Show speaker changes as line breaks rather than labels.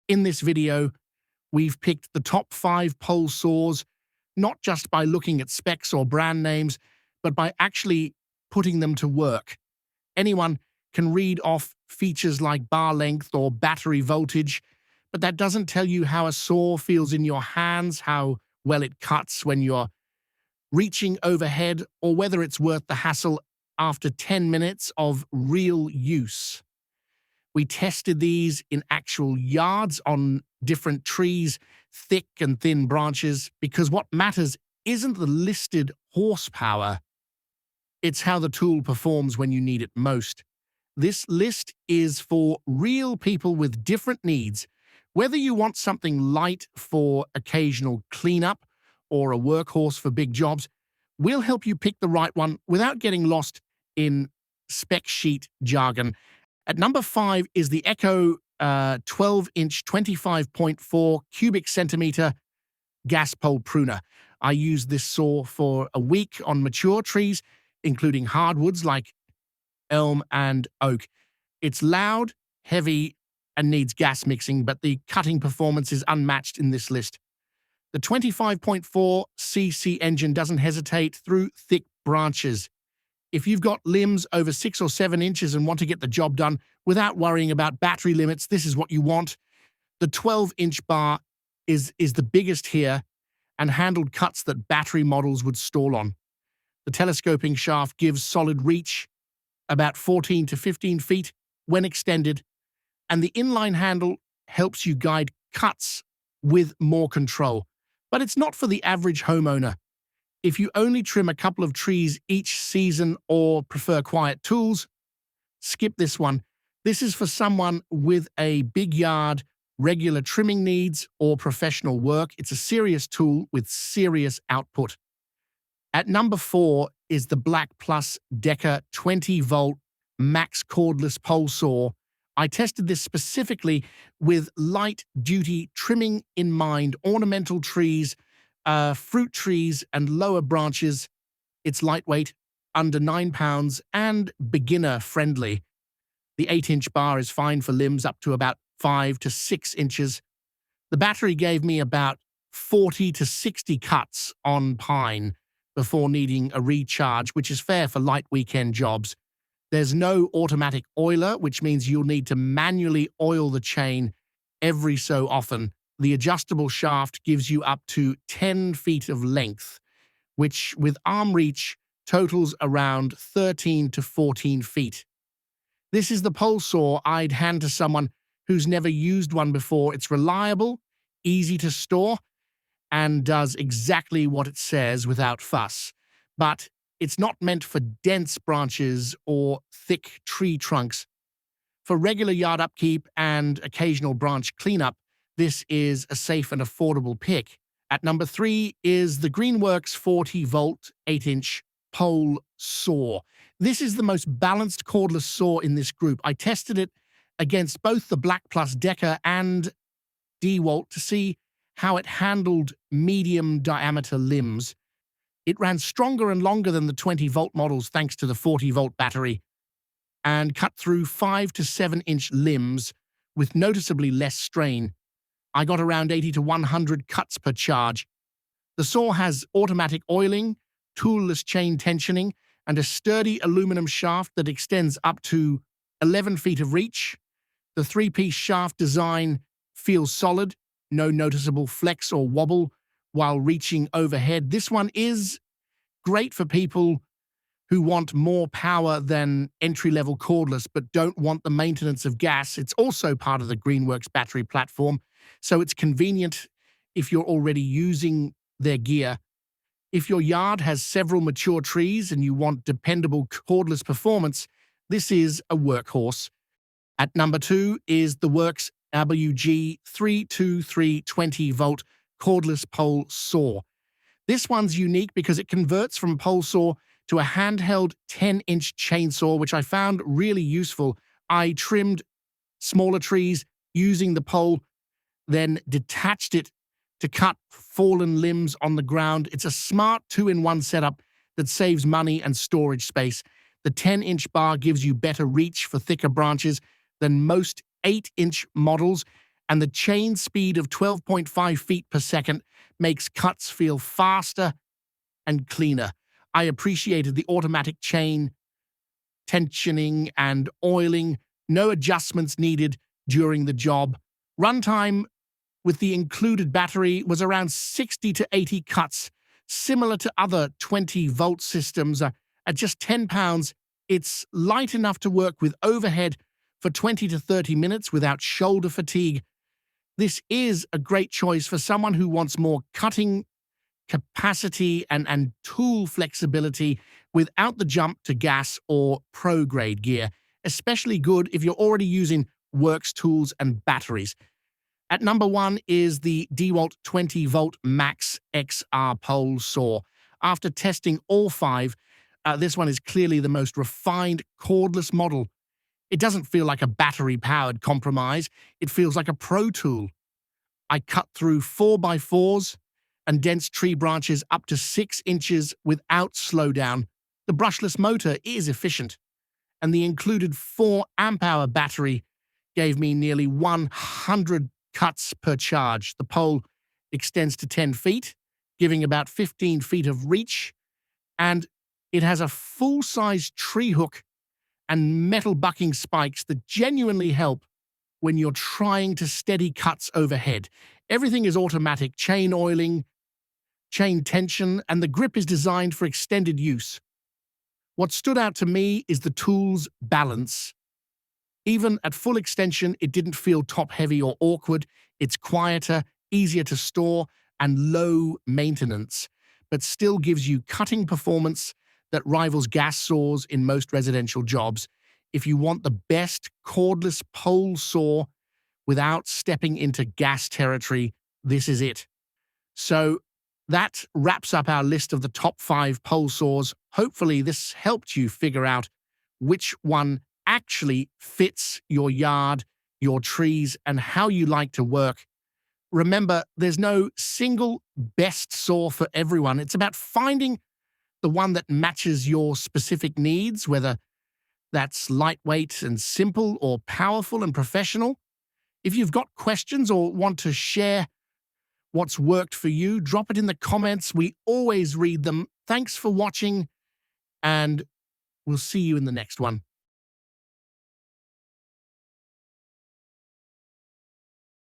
In this video, we've picked the top 5 pole saws, not just by looking at specs or brand names, but by actually putting them to work. Anyone can read off features like bar length or battery voltage, but that doesn't tell you how a saw feels in your hands, how well it cuts when you're reaching overhead, or whether it's worth the hassle after 10 minutes of real use. We tested these in actual yards on different trees, thick and thin branches, because what matters isn't the listed horsepower, it's how the tool performs when you need it most. This list is for real people with different needs. Whether you want something light for occasional cleanup or a workhorse for big jobs, we'll help you pick the right one without getting lost in spec sheet jargon. At number 5 is the Echo 12-inch 25.4 cubic centimeter gas pole pruner. I used this saw for a week on mature trees, including hardwoods like elm and oak. It's loud, heavy, and needs gas mixing, but the cutting performance is unmatched in this list. The 25.4 cc engine doesn't hesitate through thick branches. If you've got limbs over 6 or 7 inches and want to get the job done without worrying about battery limits, this is what you want. The 12-inch bar is the biggest here and handled cuts that battery models would stall on. The telescoping shaft gives solid reach, about 14 to 15 feet when extended, and the inline handle helps you guide cuts with more control. But it's not for the average homeowner. If you only trim a couple of trees each season or prefer quiet tools, skip this one. This is for someone with a big yard, regular trimming needs, or professional work. It's a serious tool with serious output. At number 4 is the BLACKDECKER 20-volt max cordless pole saw. I tested this specifically with light-duty trimming in mind, ornamental trees, fruit trees, and lower branches. It's lightweight, under 9 pounds, and beginner-friendly. The 8-inch bar is fine for limbs up to about 5 to 6 inches. The battery gave me about 40 to 60 cuts on pine before needing a recharge, which is fair for light weekend jobs. There's no automatic oiler, which means you'll need to manually oil the chain every so often. The adjustable shaft gives you up to 10 feet of length, which with arm reach totals around 13 to 14 feet. This is the pole saw I'd hand to someone who's never used one before. It's reliable, easy to store, and does exactly what it says without fuss. But it's not meant for dense branches or thick tree trunks. For regular yard upkeep and occasional branch cleanup, this is a safe and affordable pick. At number 3 is the Greenworks 40-volt 8-inch pole saw. This is the most balanced cordless saw in this group. I tested it against both the BLACKDECKER and Dewalt to see how it handled medium diameter limbs. It ran stronger and longer than the 20-volt models thanks to the 40-volt battery, and cut through 5 to 7-inch limbs with noticeably less strain. I got around 80 to 100 cuts per charge. The saw has automatic oiling, toolless chain tensioning, and a sturdy aluminum shaft that extends up to 11 feet of reach. The 3-piece shaft design feels solid, no noticeable flex or wobble while reaching overhead. This one is great for people who want more power than entry-level cordless but don't want the maintenance of gas. It's also part of the Greenworks battery platform, so it's convenient if you're already using their gear. If your yard has several mature trees and you want dependable cordless performance, this is a workhorse. At number 2 is the Worx WG 323 20-volt cordless pole saw. This one's unique because it converts from pole saw to a handheld 10-inch chainsaw, which I found really useful. I trimmed smaller trees using the pole, then detached it to cut fallen limbs on the ground. It's a smart 2-in-1 setup that saves money and storage space. The 10-inch bar gives you better reach for thicker branches than most 8-inch models, and the chain speed of 12.5 feet per second makes cuts feel faster and cleaner. I appreciated the automatic chain tensioning and oiling, no adjustments needed during the job. Runtime with the included battery was around 60 to 80 cuts, similar to other 20-volt systems. At just £10, it's light enough to work with overhead for 20 to 30 minutes without shoulder fatigue. This is a great choice for someone who wants more cutting capacity and tool flexibility without the jump to gas or pro-grade gear. Especially good if you're already using Worx tools and batteries. At number 1 is the Dewalt 20-volt Max XR pole saw. After testing all 5, this one is clearly the most refined cordless model. It doesn't feel like a battery-powered compromise. It feels like a pro tool. I cut through 4x4s and dense tree branches up to 6 inches without slowdown. The brushless motor is efficient, and the included 4 amp-hour battery gave me nearly 100 cuts per charge. The pole extends to 10 feet, giving about 15 feet of reach, and it has a full-size tree hook and metal bucking spikes that genuinely help when you're trying to steady cuts overhead. Everything is automatic, chain oiling, chain tension, and the grip is designed for extended use. What stood out to me is the tool's balance. Even at full extension, it didn't feel top-heavy or awkward. It's quieter, easier to store, and low maintenance, but still gives you cutting performance that rivals gas saws in most residential jobs. If you want the best cordless pole saw without stepping into gas territory, this is it. So that wraps up our list of the top 5 pole saws. Hopefully this helped you figure out which one actually fits your yard, your trees, and how you like to work. Remember, there's no single best saw for everyone. It's about finding the one that matches your specific needs, whether that's lightweight and simple or powerful and professional. If you've got questions or want to share what's worked for you, drop it in the comments. We always read them. Thanks for watching, and we'll see you in the next one.